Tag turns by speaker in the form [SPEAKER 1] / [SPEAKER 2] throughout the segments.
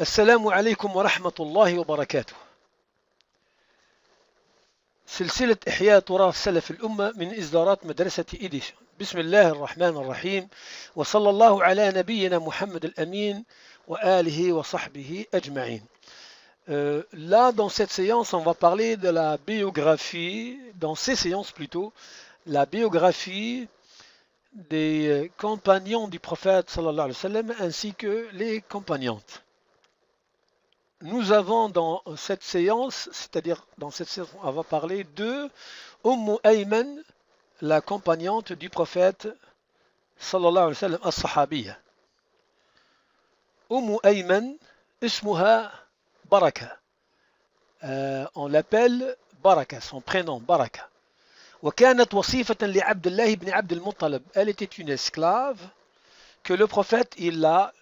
[SPEAKER 1] السلام عليكم ورحمة الله وبركاته. سلسلة إحياء تراث سلف الأمة من إصدارات مدرسة إيديسون. بسم الله الرحمن الرحيم، وصلى الله على نبينا محمد الأمين وآله وصحبه أجمعين. Là, dans cette séance, on va parler de la biographie, dans ces séances plutôt, la biographie des compagnons du prophète sallallahu alayhi wa sallam ainsi que les compagnantes. Nous avons dans cette séance, c'est-à-dire dans cette séance, on va parler de Ayman, la compagnante du prophète sallallahu alayhi wa sallam, as-sahabiyya. Ayman, ismuha Baraka. On l'appelle Baraka, son prénom Baraka. وكانت وصيفة لعبد الله بن عبد المطلب. Elle était une esclave que le prophète il a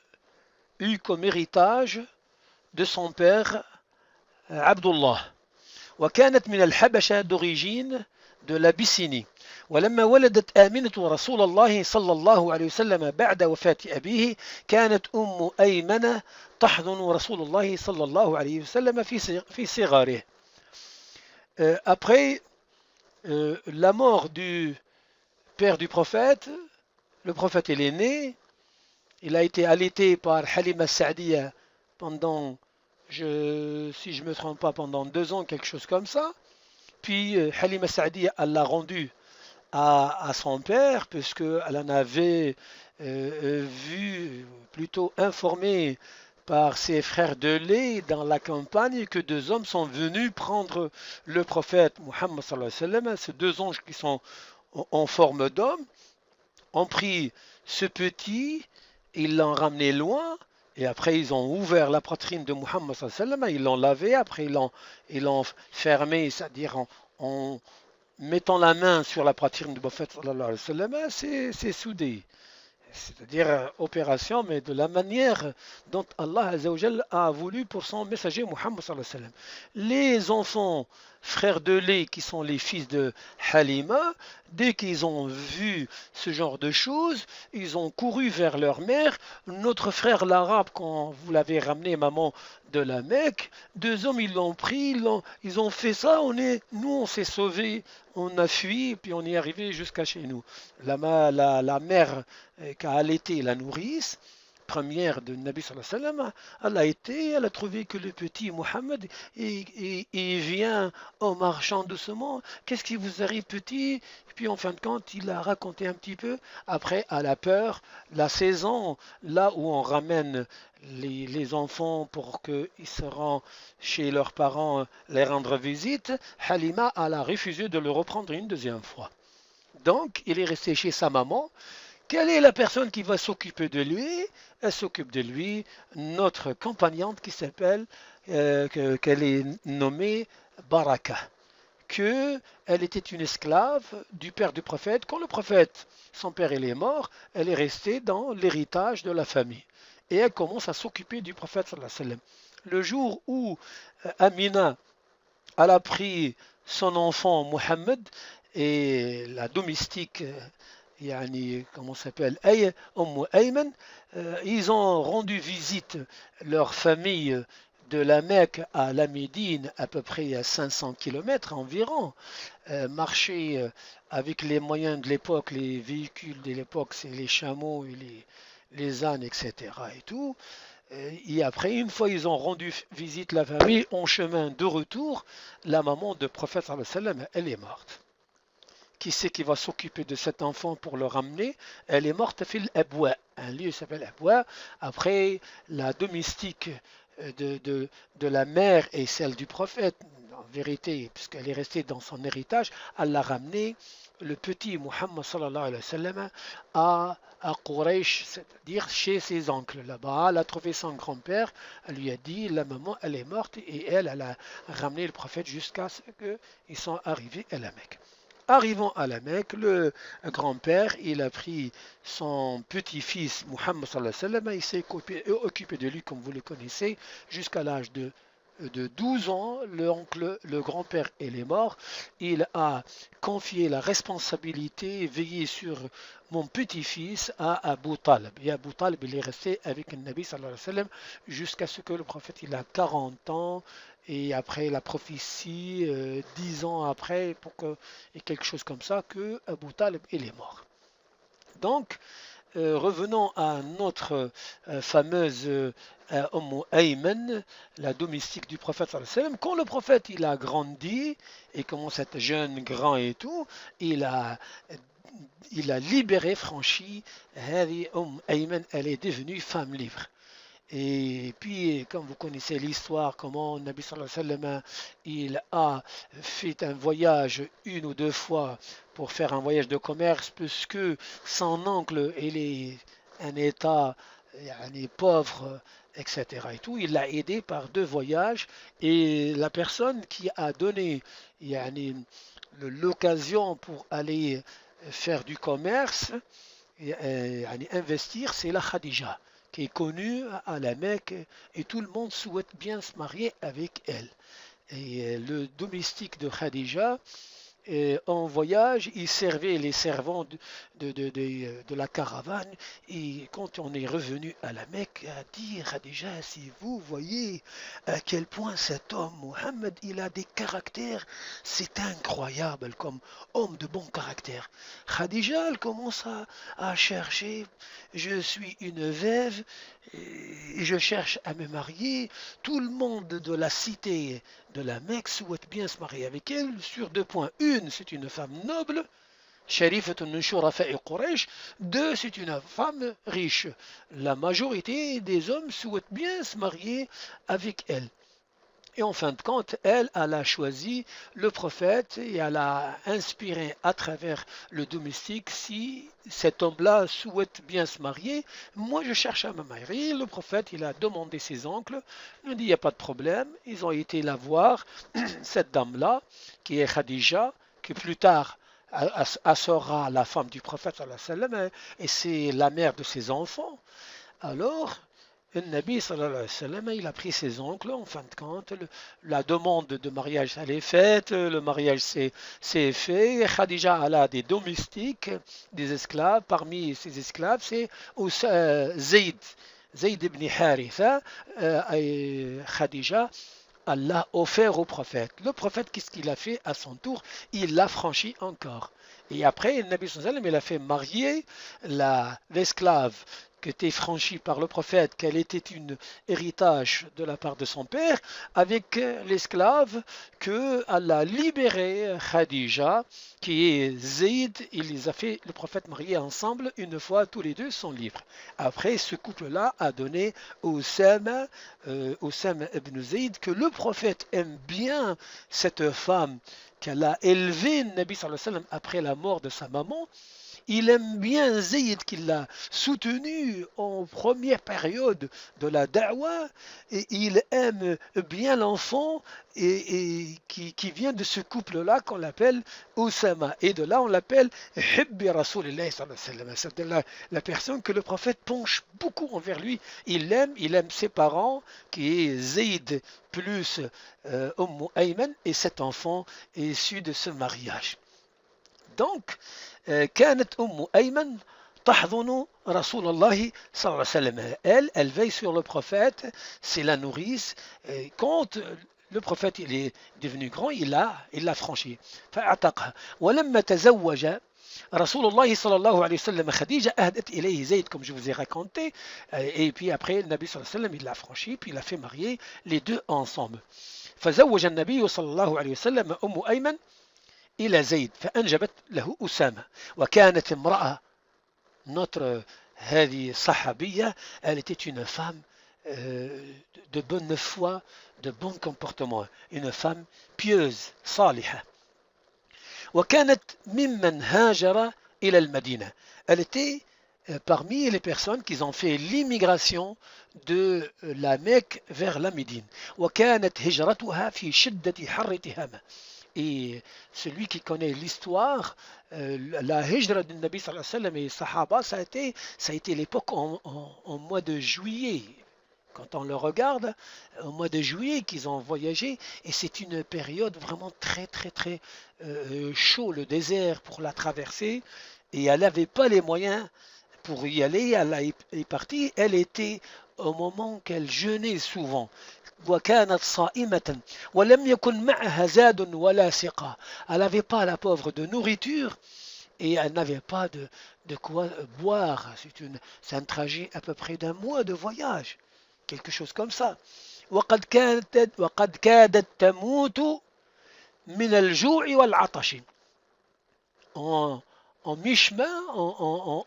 [SPEAKER 1] eu comme héritage de son père Abdullah. وكانت من الحبشة d'origine de l'Abyssinie. ولما ولدت آمنة رسول الله صلى الله عليه وسلم بعد وفاة أبيه كانت أيمن تحضن رسول الله صلى الله عليه وسلم في صغاره. Après la mort du père du prophète, le prophète il est né, il a été allaité par Halima Sa'diya pendant, si je ne me trompe pas, pendant 2 ans, quelque chose comme ça. Puis Halima Sa'diya l'a rendu à son père, puisqu'elle en avait vu, plutôt informé par ses frères de lait dans la campagne que 2 hommes sont venus prendre le prophète Muhammad sallallahu alayhi wa sallam. Ces 2 anges qui sont en forme d'homme ont pris ce petit, ils l'ont ramené loin, et après ils ont ouvert la poitrine de Muhammad sallallahu alayhi wa sallam, ils l'ont lavé, après ils l'ont fermé, c'est-à-dire en mettant la main sur la poitrine du prophète sallallahu alayhi wa sallam, c'est soudé. C'est-à-dire opération, mais de la manière dont Allah Azza wa Jal a voulu pour son messager Muhammad sallallahu alayhi wa sallam. Les enfants frères de lait qui sont les fils de Halima, dès qu'ils ont vu ce genre de choses, ils ont couru vers leur mère. Notre frère l'arabe, quand vous l'avez ramené, maman, de la Mecque, 2 hommes, ils l'ont pris, ils ont fait ça, nous on s'est sauvés, on a fui, puis on est arrivé jusqu'à chez nous. La mère qui a allaité la nourrice, première de Nabi sallallahu alayhi wa sallam, elle a trouvé que le petit Mohammed, il vient en marchant doucement. Qu'est-ce qui vous arrive, petit? Et puis en fin de compte, il a raconté un petit peu. Après, à la peur, la saison, là où on ramène les enfants pour qu'ils se rendent chez leurs parents les rendre visite, Halima elle a refusé de le reprendre une 2e fois. Donc, il est resté chez sa maman. Quelle est la personne qui va s'occuper de lui? Elle s'occupe de lui, notre compagnante qui s'appelle, qu'elle est nommée Baraka, qu'elle était une esclave du père du prophète. Quand le prophète, son père, il est mort, elle est restée dans l'héritage de la famille. Et elle commence à s'occuper du prophète sallallahu alayhi wa sallam. Le jour où Amina elle a pris son enfant Mohammed et la domestique comment s'appelle Ayman, ils ont rendu visite leur famille de la Mecque à la Médine, à peu près à 500 km environ. Marcher avec les moyens de l'époque, les véhicules de l'époque, c'est les chameaux et les ânes, etc. et tout. Et après, une fois ils ont rendu visite la famille, en chemin de retour, la maman de prophète sallallahu alayhi wa sallam, elle est morte. Qui c'est qui va s'occuper de cet enfant pour le ramener? Elle est morte fil Abwa. Un lieu s'appelle Abwa. Après, la domestique de la mère et celle du prophète, en vérité, puisqu'elle est restée dans son héritage, elle l'a ramené, le petit Muhammad sallallahu alayhi wa sallam, à Quraysh, c'est-à-dire chez ses oncles. Là-bas, elle a trouvé son grand-père, elle lui a dit, la maman, elle est morte, et elle a ramené le prophète jusqu'à ce qu'ils sont arrivés à la Mecque. Arrivant à la Mecque, le grand-père, il a pris son petit-fils Muhammad sallallahu alayhi wa sallam, il s'est occupé de lui comme vous le connaissez jusqu'à l'âge de de 12 ans, l'oncle, le grand-père, il est mort. Il a confié la responsabilité, veiller sur mon petit-fils à Abu Talib. Et Abu Talib, il est resté avec le Nabi sallallahu alayhi wa sallam jusqu'à ce que le prophète il a 40 ans. Et après la prophétie, 10 ans après, et quelque chose comme ça, que Abu Talib il est mort. Donc, revenons à notre fameuse Ayman, la domestique du prophète sallallahu alayhi wa sallam. Quand le prophète il a grandi et commence à être jeune, grand et tout, il a, il a libéré, franchi, Ayman, elle est devenue femme libre. Et puis, comme vous connaissez l'histoire, comment Nabi sallallahu alayhi wa sallam, il a fait un voyage une ou deux fois pour faire un voyage de commerce, puisque son oncle, il est un état pauvre, etc. Et tout, il l'a aidé par deux voyages. Et la personne qui a donné l'occasion pour aller faire du commerce, investir, c'est la Khadija qui est connue à la Mecque et tout le monde souhaite bien se marier avec elle. Et le domestique de Khadija, en voyage, il servait les servants de la caravane. Et quand on est revenu à la Mecque, a dit Khadija, si vous voyez à quel point cet homme, Mohammed, il a des caractères, c'est incroyable comme homme de bon caractère. Khadija, elle commence à chercher, je suis une veuve, et je cherche à me marier. Tout le monde de la cité de la Mecque souhaite bien se marier avec elle sur deux points. Une, c'est une femme noble, Sharifatun min shurafa'i Quraysh. Deux, c'est une femme riche. La majorité des hommes souhaitent bien se marier avec elle. Et en fin de compte, elle a choisi le prophète et elle a inspiré à travers le domestique, si cet homme-là souhaite bien se marier, moi je cherche à me marier. Le prophète, il a demandé ses oncles, il a dit, il n'y a pas de problème. Ils ont été la voir, cette dame-là, qui est Khadija, qui plus tard sera la femme du prophète, et c'est la mère de ses enfants. Alors, le Nabi sallallahu alayhi wa sallam, il a pris ses oncles, en fin de compte, la demande de mariage elle est faite, le mariage c'est fait, Khadija elle a des domestiques, des esclaves, parmi ces esclaves c'est Zayd ibn Haritha, Khadija elle l'a offert au prophète. Le prophète, qu'est-ce qu'il a fait à son tour? Il l'a franchi encore. Et après, le Nabi sallallahu alayhi wa sallam, il a fait marier l'esclave qui était franchie par le prophète, qu'elle était un héritage de la part de son père, avec l'esclave que Allah a libéré, Khadija, qui est Zayd. Il les a fait, le prophète, marier ensemble une fois, tous les deux sont libres. Après, ce couple-là a donné Oussama ibn Zayd, que le prophète aime bien cette femme qu'elle a élevée, Nabi sallallahu alayhi wa sallam, après la mort de sa maman. Il aime bien Zayd qui l'a soutenu en première période de la da'wa et il aime bien l'enfant qui vient de ce couple-là qu'on l'appelle Oussama. Et de là on l'appelle Hibbi Rasulillah sallallahu alayhi wa sallam. C'est-à-dire la personne que le prophète penche beaucoup envers lui. Il aime ses parents qui est Zayd plus Ayman et cet enfant est issu de ce mariage. Donc, كانت أيمن تحضن رسول الله صلى الله عليه وسلم. Elle veille sur le prophète, c'est la nourrice. Quand le prophète il est devenu grand, il l'a franchi. فأعتقها. ولما تزوج رسول الله صلى الله عليه وسلم خديجة أهدت إليه زيد, comme je vous ai raconté. Et puis après, le Nabi صلى الله عليه وسلم, il l'a franchi, puis il a fait marier les deux ensemble. فزوج النبي صلى الله عليه وسلم أيمن إلى زيد فأنجبت له أسامة. وكانت امرأة notre هذه صحابية, elle était une femme de bonne foi, de bon comportement, une femme pieuse, صالحة. وكانت ممن هاجر إلى المدينة. Elle était parmi les personnes qui ont fait l'immigration de la Mecque vers la Médine. وكانت هجرتها في شدة حر تهامة. Et celui qui connaît l'histoire, la hijra du Nabi sallallahu alayhi wa sallam et Sahaba, ça a été l'époque en mois de juillet. Quand on le regarde, au mois de juillet qu'ils ont voyagé, et c'est une période vraiment très chaud, le désert pour la traverser, et elle n'avait pas les moyens pour y aller, elle est partie, elle était au moment qu'elle jeûnait souvent. وكانت صائمة ولم يكن معها زاد ولا سقا. Elle n'avait pas la pauvre de nourriture et elle n'avait pas de quoi boire. C'est un trajet à peu près d'un mois de voyage, quelque chose comme ça. وقد كادت تموت من الجوع والعطش. En, en mi-chemin,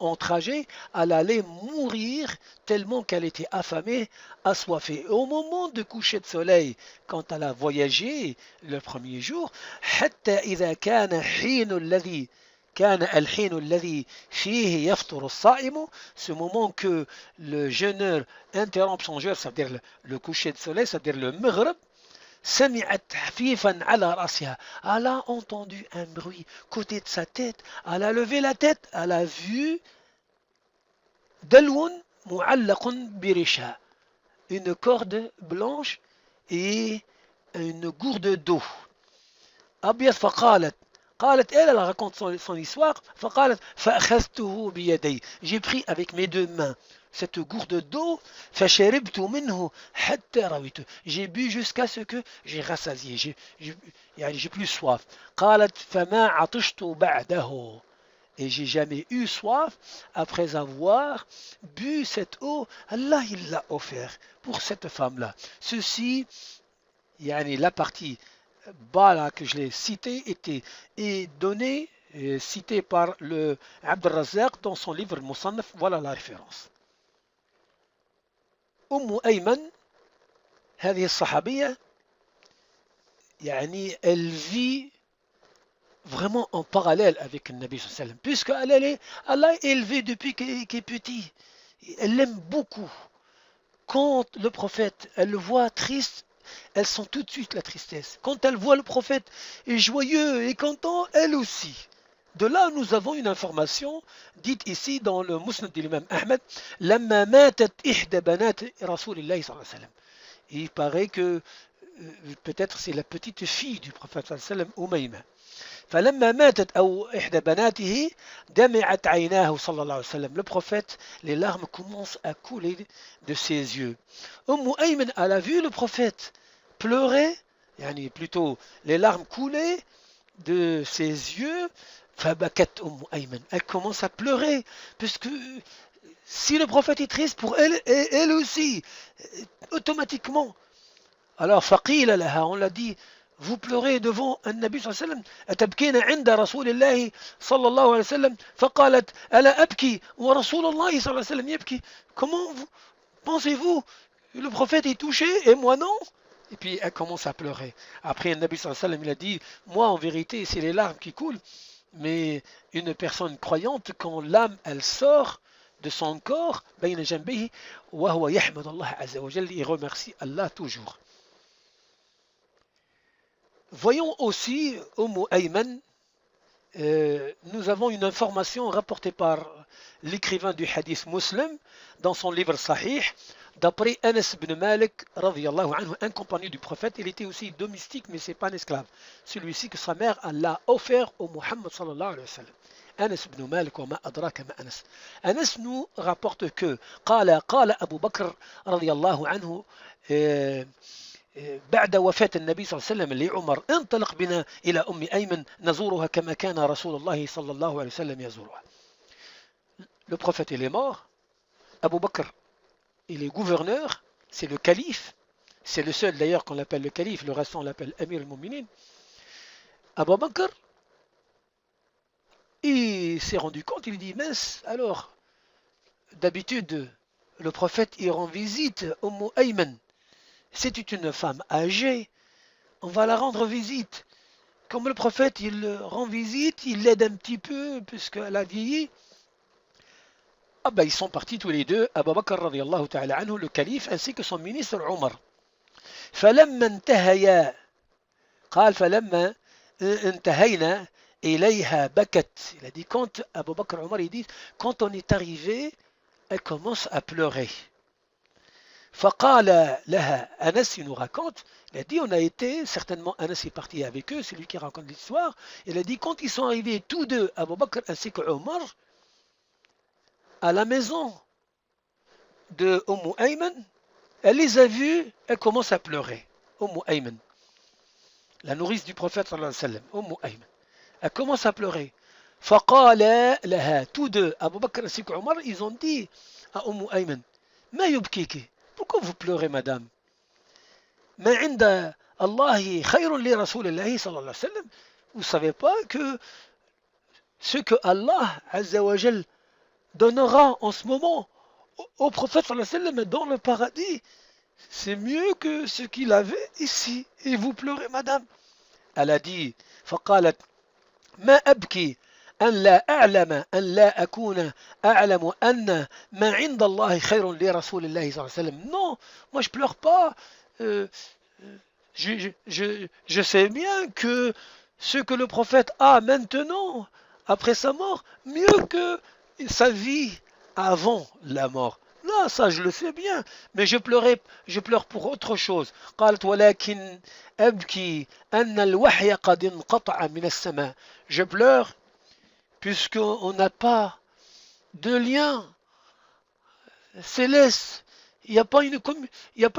[SPEAKER 1] en trajet, elle allait mourir tellement qu'elle était affamée, assoiffée. Au moment de coucher de soleil, quand elle a voyagé le premier jour, حتى إذا كان الحين الذي فيه يفطر الصائم, ce moment que le jeûneur interrompt son jeûne, c'est-à-dire le coucher de soleil, c'est-à-dire le maghrib, سمعت حفيفا على رأسها. Elle a entendu un bruit côté de sa tête. Elle a levé la tête. Elle a vu دلو معلق بريشها, une corde blanche et une gourde d'eau. أبيض فقالت elle raconte son histoire. فقالت فأخذته بيدي, j'ai pris avec mes deux mains cette gourde d'eau, فشربت منه حتى رويته, j'ai bu jusqu'à ce que j'ai rassasié, j'ai plus soif. قالت فما عطشت بعده, et j'ai jamais eu soif après avoir bu cette eau. Allah il l'a offert pour cette femme-là. Ceci, la partie bas que je l'ai cité est donné, cité par le Abd al-Razzaq dans son livre Musannaf. Voilà la référence. أيمن هذه الصحابية elle vit vraiment en parallèle avec le Nabi sallallahu alayhi wa sallam, puisqu'elle l'a élevé depuis qu'il est petit. Elle l'aime beaucoup. Quand le prophète, elle le voit triste, elle sent tout de suite la tristesse. Quand elle voit le prophète est joyeux et content, elle aussi. De là, nous avons une information dite ici dans le Musnad de l'imam Ahmed. لما ماتت إحدى بنات رسول الله صلى الله عليه وسلم. Il paraît que peut-être c'est la petite fille du prophète صلى الله عليه وسلم, Umayma. فلما ماتت أو إحدى بناته دمعت عيناه صلى الله عليه وسلم. Le prophète, les larmes commencent à couler de ses yeux. Ayman, elle a vu le prophète pleurer, plutôt les larmes couler de ses yeux. فبكت Ayman, elle commence à pleurer, puisque si le prophète est triste pour elle, et elle aussi, automatiquement. Alors فقيل لها, on l'a dit, vous pleurez devant un Nabi صلى الله عليه وسلم. أتبكين عند رسول الله صلى الله عليه وسلم. فقالت ألا أبكي ورسول الله صلى الله عليه وسلم يبكي. Comment pensez-vous, le prophète est touché et moi non? Et puis elle commence à pleurer. Après le Nabi صلى الله عليه وسلم, il a dit, moi en vérité c'est les larmes qui coulent, mais une personne croyante, quand l'âme elle sort de son corps, بين جنبيه وهو يحمد الله عز وجل, il remercie Allah toujours. Voyons aussi, Ayman, nous avons une information rapportée par l'écrivain du hadith Muslim dans son livre Sahih, d'après Anas ibn Malik, radiyallahu anhu, un compagnon du prophète. Il était aussi domestique, mais ce n'est pas un esclave. Celui-ci que sa mère l'a offert au Muhammad sallallahu alayhi wa sallam. Anas ibn Malik, wa ma adraka ma Anas. Anas nous rapporte que قال أبو بكر رضي الله عنه بعد وفاة النبي صلى الله عليه وسلم لعمر انطلق بنا إلى أم أيمن نزورها كما كان رسول الله صلى الله عليه وسلم يزورها. Le prophète il est mort, Abu Bakr il est gouverneur, c'est le calife, c'est le seul d'ailleurs qu'on l'appelle le calife, le reste on l'appelle Amir al-Mu'minin. Abu Bakr il s'est rendu compte, il dit mince, alors d'habitude le prophète il rend visite à Ayman. C'est une femme âgée, on va la rendre visite. Comme le prophète, il rend visite, il l'aide un petit peu, puisqu'elle a vieilli. Ah ben, ils sont partis tous les deux, Abu Bakr radiyallahu ta'ala anhu, le calife, ainsi que son ministre Omar. فلما انتهيا قال فلما انتهينا إليها بكت. Il a dit, quand Abu Bakr Omar, il dit, quand on est arrivé, elle commence à pleurer. فقال لها Anas, il nous raconte, il a dit, on a été, certainement Anas est parti avec eux, c'est lui qui raconte l'histoire, il a dit, quand ils sont arrivés tous deux, Abu Bakr ainsi que Omar, à la maison de Ayman, elle les a vus, elle commence à pleurer. Ayman, la nourrice du prophète sallallahu alayhi wa sallam, Ayman, elle commence à pleurer. فقال لها, tous deux, Abu Bakr ainsi que Omar, ils ont dit à Ayman, ما يبكيك, pourquoi vous pleurez madame? ما عند الله خير لرسول الله صلى الله عليه وسلم. Vous ne savez pas que ce que Allah Azza wa Jal donnera en ce moment au prophète sallallahu alayhi wa sallam dans le paradis, c'est mieux que ce qu'il avait ici. Et vous pleurez madame. Elle a dit, فقالت ما أبكي أن لا أعلم أن لا أكون أعلم أن ما عند الله خير لرسول الله صلى الله عليه وسلم. Non, moi je pleure pas. Je sais bien que ce que le prophète a maintenant, après sa mort, mieux que sa vie avant la mort. Non, ça je le sais bien, mais je pleure pour autre chose. قالت ولكن أبكي أن الوحي قد انقطع من السماء. Je pleure puisqu'on n'a pas de lien céleste. Il n'y a pas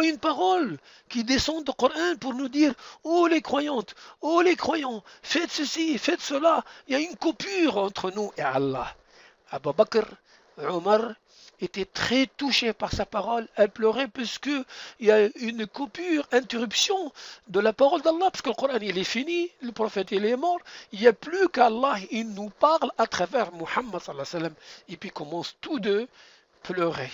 [SPEAKER 1] une parole qui descend du Coran pour nous dire oh les croyantes, oh les croyants, faites ceci, faites cela. Il y a une coupure entre nous et Allah. Abu Bakr, Omar était très touché par sa parole. Elle pleurait puisqu'il y a une coupure, interruption de la parole d'Allah, parce que le Coran il est fini, le prophète il est mort. Il n'y a plus qu'Allah, il nous parle à travers Muhammad sallallahu alayhi wa sallam. Et puis commencent tous deux pleurer.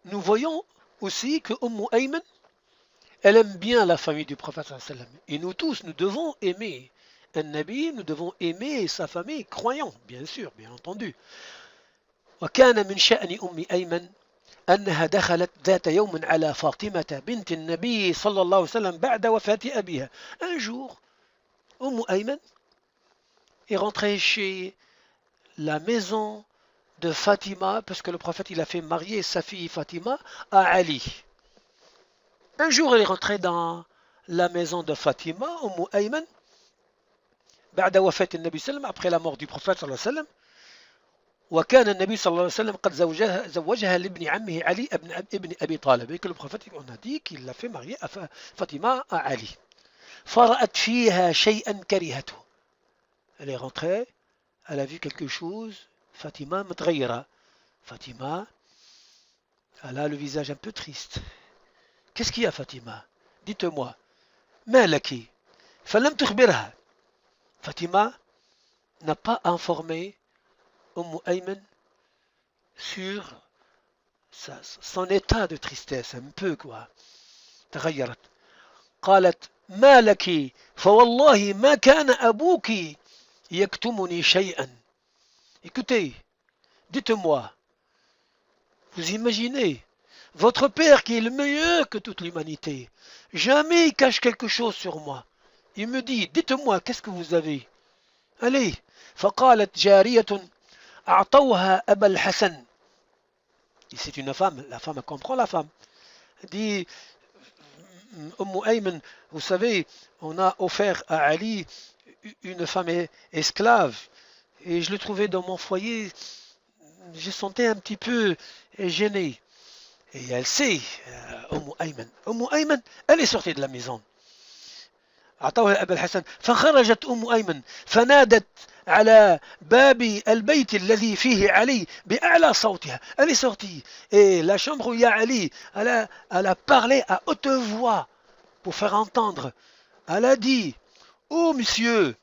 [SPEAKER 1] Nous voyons aussi que Ayman, elle aime bien la famille du prophète sallallahu alayhi wa sallam. Et nous tous, nous devons aimer un Nabi, nous devons aimer sa famille, croyant, bien sûr, bien entendu. وكان من شأن أيمن أنها دخلت ذات يوم على فاطمة بنت النبي صلى الله عليه وسلم بعد وفاة أبيها. Un jour, Ayman est rentrée chez la maison de Fatima, parce que le prophète il a fait marier sa fille Fatima à Ali. Un jour, elle est rentrée dans la maison de Fatima, Ayman, بعد وفاة النبي صلى الله عليه وسلم, après la mort du prophète صلى الله عليه وسلم. وكان النبي صلى الله عليه وسلم قد زوجها لابن عمه علي ابن أبي طالب. Et que le prophète on a dit qu'il l'a fait marier à Fatima à Ali. فرأت فيها شيئا كرهته. Elle est rentrée, elle a vu quelque chose. Fatima متغيرة. Fatima, elle a le visage un peu triste. Qu'est-ce qu'il y a Fatima? Dites-moi. ما لك؟ فلم تخبرها. Fatima n'a pas informé Ayman sur son état de tristesse, un peu quoi. تغيرت. قالت ما لك فوالله ما كان أبوك يكتمني شيئا. Écoutez, dites-moi, vous imaginez, votre père qui est le meilleur que toute l'humanité, jamais il cache quelque chose sur moi. Il me dit, dites-moi, qu'est-ce que vous avez? Allez. فقالت جارية أعطوها أبا الحسن. C'est une femme, la femme comprend la femme. Elle dit, Ayman, vous savez, on a offert à Ali une femme esclave et je l'ai trouvée dans mon foyer, je sentais un petit peu gêné. Et elle sait, Ayman, elle est sortie de la maison. أعطوها أبا الحسن فخرجت أيمن فنادت على باب البيت الذي فيه علي بأعلى صوتها. Elle est sortie et la chambre où il y a Ali, elle a parlé à haute voix pour faire entendre. Elle a dit, oh monsieur,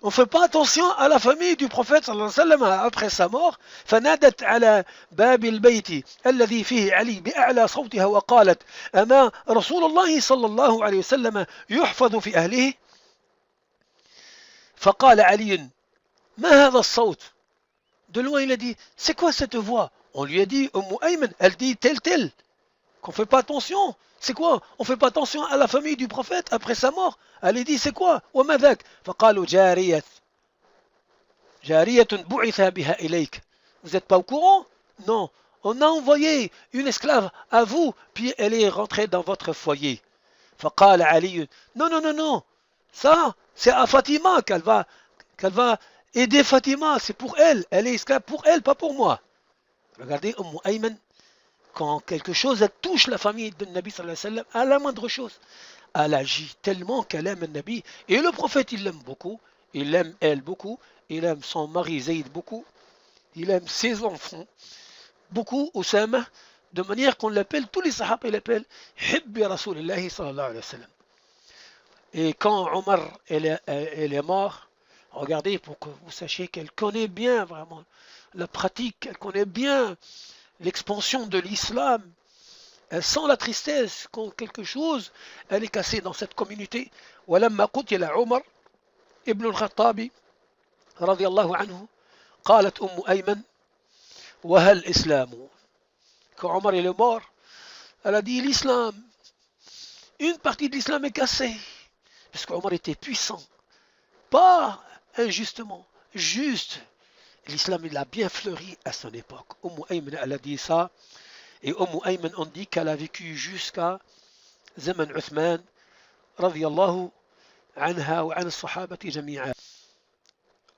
[SPEAKER 1] on ne fait pas attention à la famille du prophète صلى الله عليه وسلم après sa mort. فنادت على باب البيت الذي فيه علي بأعلى صوتها وقالت أما رسول الله صلى الله عليه وسلم يحفظ في أهله. فقال علي ما هذا الصوت. De loin il a dit, c'est quoi cette voix? On lui a dit, Ayman, elle dit tel, qu'on ne fait pas attention. C'est quoi? On ne fait pas attention à la famille du prophète après sa mort. Elle a dit, c'est quoi? وما ذاك؟ فقالوا جارية بعث بها إليك. Vous n'êtes pas au courant? Non, on a envoyé une esclave à vous, puis elle est rentrée dans votre foyer. فقال علي, non, non, non, non, ça, c'est à Fatima qu'elle va aider Fatima, c'est pour elle, elle est esclave pour elle, pas pour moi. Regardez, Ayman, quand quelque chose touche la famille de Nabi sallallahu alayhi wa sallam, à la moindre chose, elle agit tellement qu'elle aime le Nabi. Et le prophète, il l'aime beaucoup, il aime elle beaucoup, il aime son mari Zayd beaucoup, il aime ses enfants beaucoup, Oussama, de manière qu'on l'appelle, tous les sahaba ils l'appellent Hibbi Rasulillahi sallallahu alayhi wa sallam. Et quand Omar elle est mort, regardez pour que vous sachiez qu'elle connaît bien vraiment la pratique, elle connaît bien l'expansion de l'islam. Elle sent la tristesse quand quelque chose, elle est cassée dans cette communauté. ولما قتل عمر ابن الخطاب رضي الله عنه قالت أيمن وهل الإسلام. Quand Omar est mort, elle a dit l'islam, une partie de l'islam est cassée. Parce qu'Omar était puissant, pas injustement, juste. L'islam, il a bien fleuri à son époque. Ayman, elle a dit ça. Et Ayman, on dit qu'elle a vécu jusqu'à Zaman Uthman, radiyallahu anha wa an sahabati jami'a.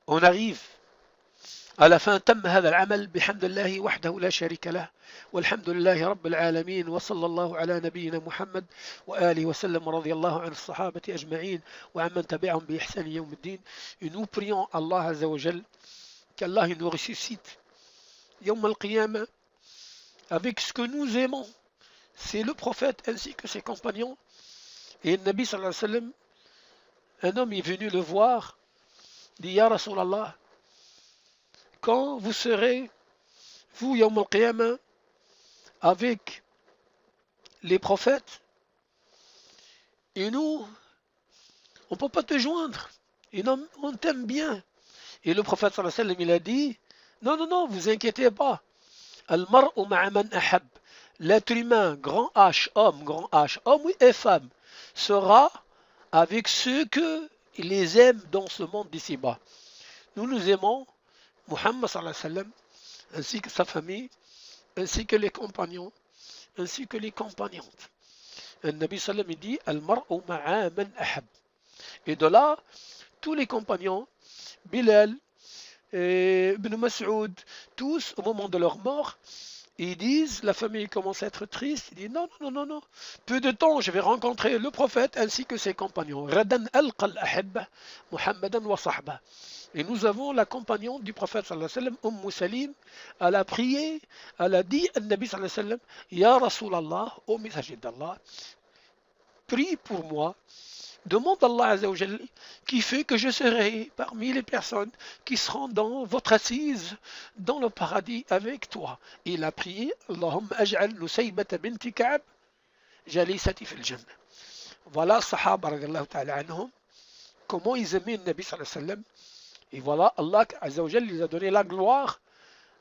[SPEAKER 1] On arrive à la fin. تم هذا العمل بحمد الله وحده لا شريك له والحمد لله رب العالمين وصلى الله على نبينا محمد وآله وسلم رضي الله عن الصحابة أجمعين وعمن تبعهم بإحسان يوم الدين. Et nous prions Allah Azza wa Jal qu'Allah nous ressuscite Yawm al-Qiyamah avec ce que nous aimons, c'est le prophète ainsi que ses compagnons. Et le Nabi sallallahu alayhi wa sallam, un homme est venu le voir, dit Ya Rasulallah, quand vous serez, vous, Yawm al-Qiyamah, avec les prophètes, et nous, on ne peut pas te joindre, et non, on t'aime bien. Et le prophète sallallahu alayhi wa sallam, il a dit, non, non, non, vous inquiétez pas. Al-mar'u ma'a man ahab. L'être humain, grand H, homme et femme, sera avec ceux que il les aime dans ce monde d'ici-bas. Nous aimons Muhammad sallallahu alayhi wa sallam, ainsi que sa famille, ainsi que les compagnons, ainsi que les compagnontes. Le Nabi sallam il dit Al-mar'u ma'a man ahab. Et de là, tous les compagnons, Bilal, Ibn Mas'ud, tous au moment de leur mort, ils disent, la famille commence à être triste, ils disent non, non, non, non, non, peu de temps, je vais rencontrer le prophète ainsi que ses compagnons. Radan alqal ahibba Muhammadan wa sahba. Et nous avons la compagnon du prophète sallallahu alayhi wa sallam, Salim, elle a prié, elle a dit à Nabi sallallahu alayhi wa sallam, Ya Rasulallah, ô messager d'Allah, prie pour moi, demande à Allah Azza wa Jalla qui fait que je serai parmi les personnes qui seront dans votre assise dans le paradis avec toi. Il a prié Allahumma aj'al Nusaybata binti Ka'b jalisati fil Jannah. Voilà, Sahaba radiallahu ta'ala anhum, comment ils aimaient le Nabi sallallahu alayhi wa sallam. Et voilà, Allah Azza wa Jalla les a donné la gloire.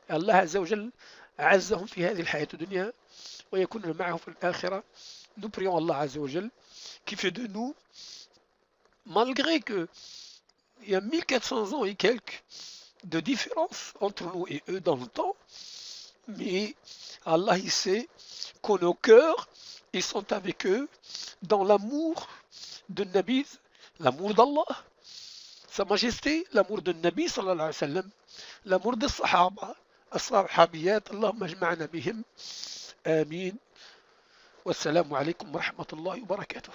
[SPEAKER 1] Allah Azza wa Jalla أعزهم في هذه الحياة الدنيا ويكون معهم في الآخرة. Nous prions Allah Azza wa Jalla qui fait de nous, malgré que il y a 1400 ans et quelques de différence entre nous et eux dans le temps, mais Allah il sait que nos cœurs ils sont avec eux dans l'amour de Nabi, l'amour d'Allah, Sa Majesté, l'amour de Nabi sallallahu alayhi wa sallam, l'amour des Sahaba, الصحابيات اللهم اجمعنا بهم آمين والسلام عليكم ورحمة الله وبركاته.